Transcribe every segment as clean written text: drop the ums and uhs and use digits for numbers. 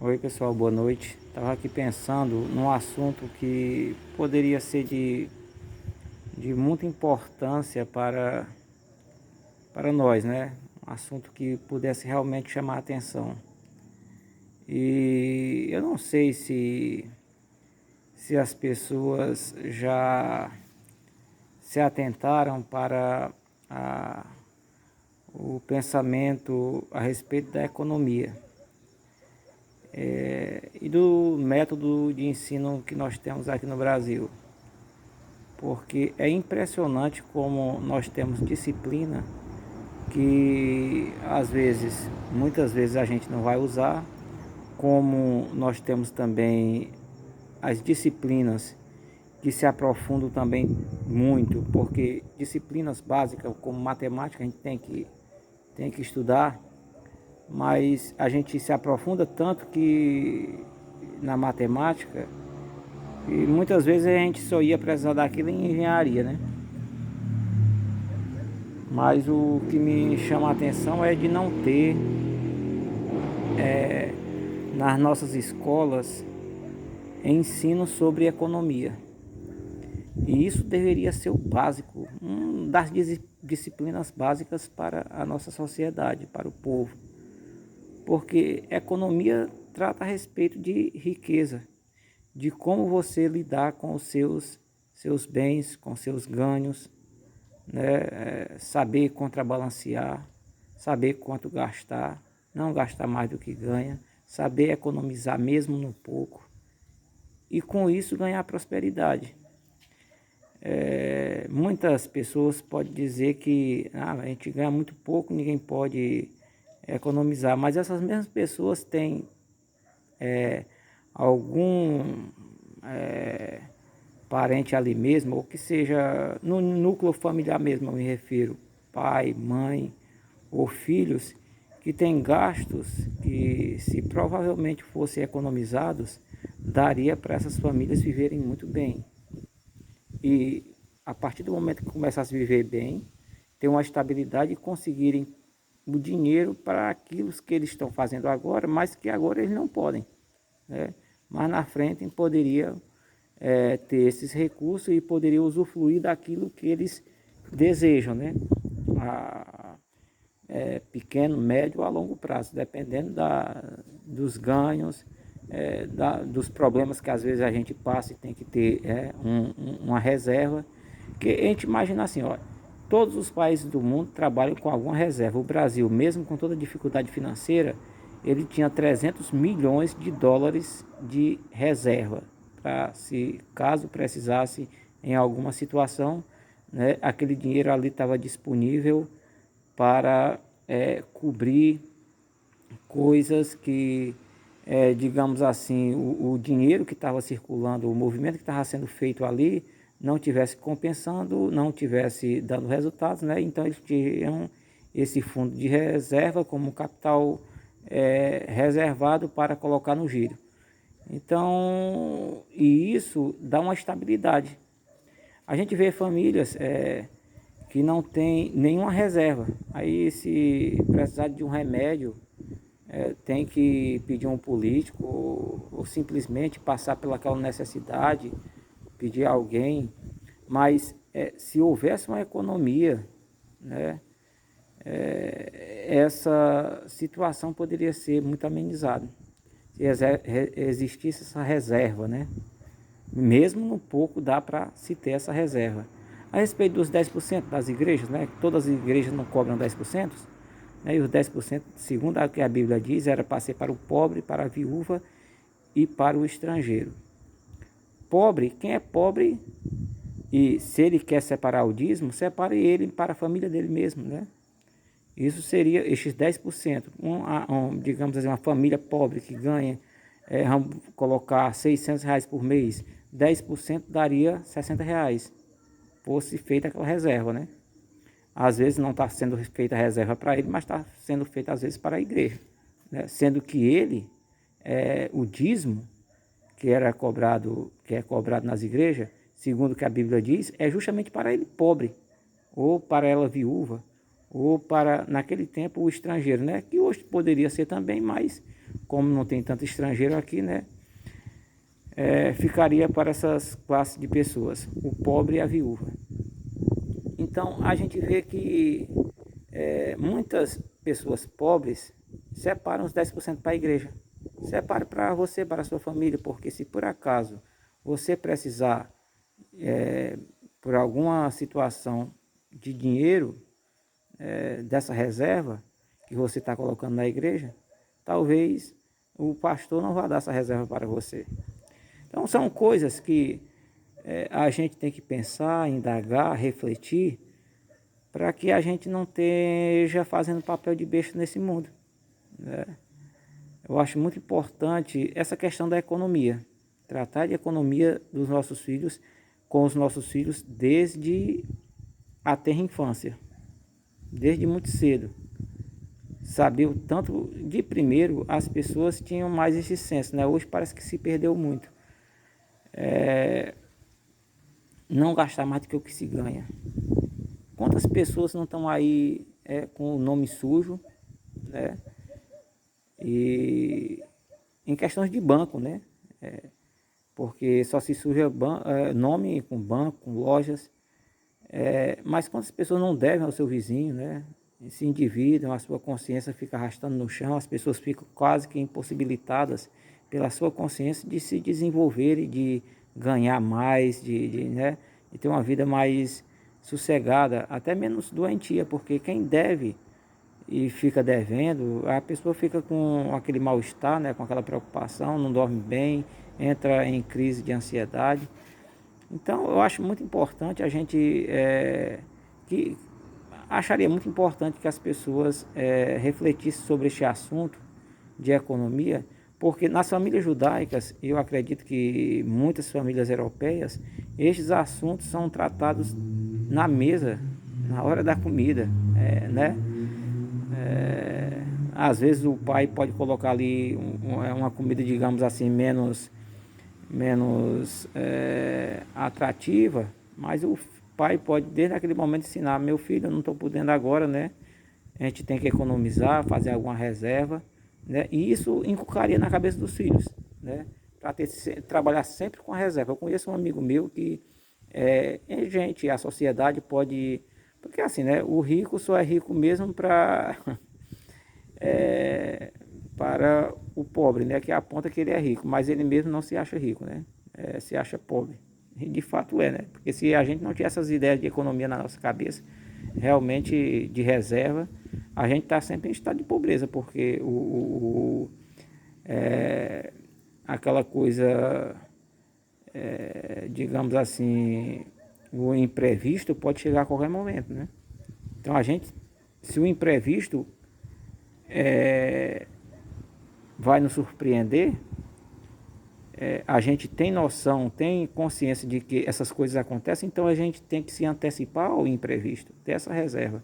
Oi pessoal, boa noite. Estava aqui pensando num assunto que poderia ser de muita importância para nós, né? Um assunto que pudesse realmente chamar a atenção. E eu não sei se as pessoas já se atentaram para a, o pensamento a respeito da economia. E do método de ensino que nós temos aqui no Brasil. Porque é impressionante como nós temos disciplina que muitas vezes a gente não vai usar, como nós temos também as disciplinas que se aprofundam também muito, porque disciplinas básicas como matemática a gente tem que estudar, mas a gente se aprofunda tanto que na matemática e muitas vezes a gente só ia precisar daquilo em engenharia, né? Mas o que me chama a atenção é de não ter nas nossas escolas ensino sobre economia. E isso deveria ser o básico, das disciplinas básicas para a nossa sociedade, para o povo. Porque economia trata a respeito de riqueza, de como você lidar com os seus bens, com seus ganhos, né? Saber contrabalancear, saber quanto gastar, não gastar mais do que ganha, saber economizar mesmo no pouco e com isso ganhar prosperidade. Muitas pessoas podem dizer que a gente ganha muito pouco, ninguém pode economizar, mas essas mesmas pessoas têm algum parente ali mesmo, ou que seja no núcleo familiar mesmo, eu me refiro, pai, mãe ou filhos, que têm gastos que, se provavelmente fossem economizados, daria para essas famílias viverem muito bem. E a partir do momento que começassem a viver bem, ter uma estabilidade e conseguirem o dinheiro para aquilo que eles estão fazendo agora, mas que agora eles não podem, né? Mas na frente poderiam ter esses recursos e poderiam usufruir daquilo que eles desejam, né? A, pequeno, médio ou a longo prazo, dependendo dos ganhos, dos problemas que às vezes a gente passa e tem que ter uma reserva. Que a gente imagina assim, ó, todos os países do mundo trabalham com alguma reserva. O Brasil, mesmo com toda a dificuldade financeira, ele tinha 300 milhões de dólares de reserva para, se caso precisasse em alguma situação, né, aquele dinheiro ali estava disponível para cobrir coisas que, digamos assim, o dinheiro que estava circulando, o movimento que estava sendo feito ali, não tivesse compensando, não tivesse dando resultados, né? Então eles tinham esse fundo de reserva como capital reservado para colocar no giro. Então, e isso dá uma estabilidade. A gente vê famílias que não tem nenhuma reserva. Aí, se precisar de um remédio, tem que pedir um político ou simplesmente passar pelaquela necessidade, pedir a alguém. Mas se houvesse uma economia, né, essa situação poderia ser muito amenizada. Se existisse essa reserva, né? Mesmo no pouco dá para se ter essa reserva. A respeito dos 10% das igrejas, né? Todas as igrejas não cobram 10%, né? E os 10%, segundo o que a Bíblia diz, era para ser para o pobre, para a viúva e para o estrangeiro. Pobre, quem é pobre, e se ele quer separar o dízimo, separe ele para a família dele mesmo, né? Isso seria estes 10%. Digamos assim, uma família pobre que ganha, vamos colocar R$ 600 por mês, 10% daria R$ 60, fosse feita aquela reserva, né? Às vezes não está sendo feita a reserva para ele, mas está sendo feita às vezes para a igreja, né? Sendo que ele, o dízimo que é cobrado nas igrejas, segundo o que a Bíblia diz, é justamente para ele pobre, ou para ela viúva, ou para, naquele tempo, o estrangeiro, né? Que hoje poderia ser também, mas como não tem tanto estrangeiro aqui, né? Ficaria para essas classes de pessoas, o pobre e a viúva. Então a gente vê que muitas pessoas pobres separam os 10% para a igreja. Separe para você, para a sua família, porque se por acaso você precisar, por alguma situação de dinheiro, dessa reserva que você está colocando na igreja, talvez o pastor não vá dar essa reserva para você. Então são coisas que a gente tem que pensar, indagar, refletir, para que a gente não esteja fazendo papel de besta nesse mundo, né? Eu acho muito importante essa questão da economia, tratar de economia dos nossos filhos, com os nossos filhos desde a tenra infância, desde muito cedo. Saber o tanto de primeiro as pessoas tinham mais esse senso, né? Hoje parece que se perdeu muito. Não gastar mais do que o que se ganha. Quantas pessoas não estão aí com o nome sujo, né? E em questões de banco, né? Porque só se suja nome com banco, com lojas. Mas quantas pessoas não devem ao seu vizinho, né? E se endividam, a sua consciência fica arrastando no chão, as pessoas ficam quase que impossibilitadas pela sua consciência de se desenvolver e de ganhar mais, né? De ter uma vida mais sossegada, até menos doentia, porque quem deve e fica devendo, a pessoa fica com aquele mal-estar, né, com aquela preocupação, não dorme bem, entra em crise de ansiedade. Então eu acho muito importante a gente, acharia muito importante que as pessoas refletissem sobre este assunto de economia, porque nas famílias judaicas, eu acredito que muitas famílias europeias, estes assuntos são tratados na mesa, na hora da comida, né? Às vezes o pai pode colocar ali uma comida, digamos assim, menos atrativa, mas o pai pode desde aquele momento ensinar: meu filho, eu não estou podendo agora, né? A gente tem que economizar, fazer alguma reserva, né? E isso inculcaria na cabeça dos filhos, né? Para trabalhar sempre com a reserva. Eu conheço um amigo meu que a sociedade pode, porque assim, né? O rico só é rico mesmo para para o pobre, né? Que aponta que ele é rico, mas ele mesmo não se acha rico, né? Se acha pobre. E de fato né? Porque se a gente não tiver essas ideias de economia na nossa cabeça, realmente de reserva, a gente está sempre em estado de pobreza, porque aquela coisa, digamos assim, o imprevisto pode chegar a qualquer momento, né? Então se o imprevisto vai nos surpreender, a gente tem noção, tem consciência de que essas coisas acontecem, então a gente tem que se antecipar ao imprevisto, ter essa reserva.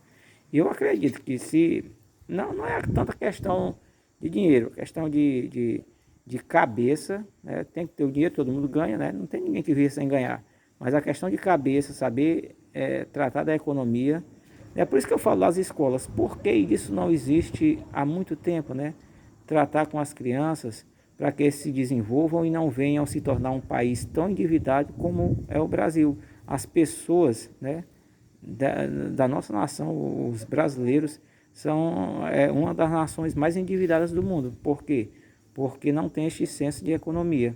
E eu acredito que se não é tanta questão de dinheiro, questão de cabeça, né? Tem que ter o dinheiro, todo mundo ganha, né? Não tem ninguém que vive sem ganhar. Mas a questão de cabeça, saber tratar da economia, é por isso que eu falo das escolas, porque isso não existe há muito tempo, né? Tratar com as crianças para que se desenvolvam e não venham se tornar um país tão endividado como é o Brasil. As pessoas, né, da nossa nação, os brasileiros, são uma das nações mais endividadas do mundo. Por quê? Porque não tem este senso de economia.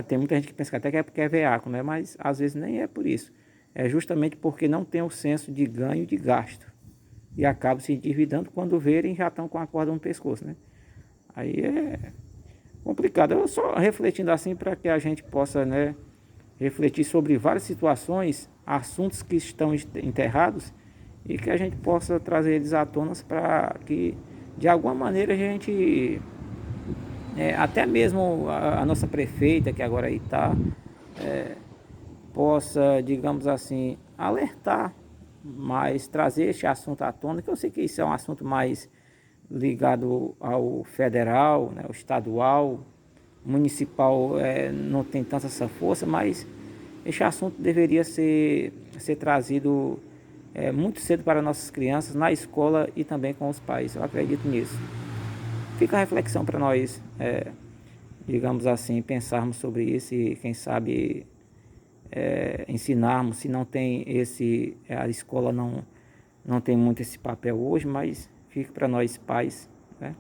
Tem muita gente que pensa que até que é porque é veaco, né? Mas às vezes nem é por isso. É justamente porque não tem o senso de ganho e de gasto. E acabam se endividando, quando verem já estão com a corda no pescoço, né? Aí é complicado. Eu só refletindo assim para que a gente possa, né, refletir sobre várias situações, assuntos que estão enterrados e que a gente possa trazer eles à tona para que de alguma maneira a gente, até mesmo a nossa prefeita que agora aí está, possa, digamos assim, alertar, mas trazer este assunto à tona, que eu sei que isso é um assunto mais ligado ao federal, né, ao estadual, municipal não tem tanta essa força, mas este assunto deveria ser trazido muito cedo para nossas crianças, na escola e também com os pais. Eu acredito nisso. fica a reflexão para nós, digamos assim, pensarmos sobre isso e quem sabe ensinarmos. Se não tem esse, a escola não tem muito esse papel hoje, mas fica para nós pais, né?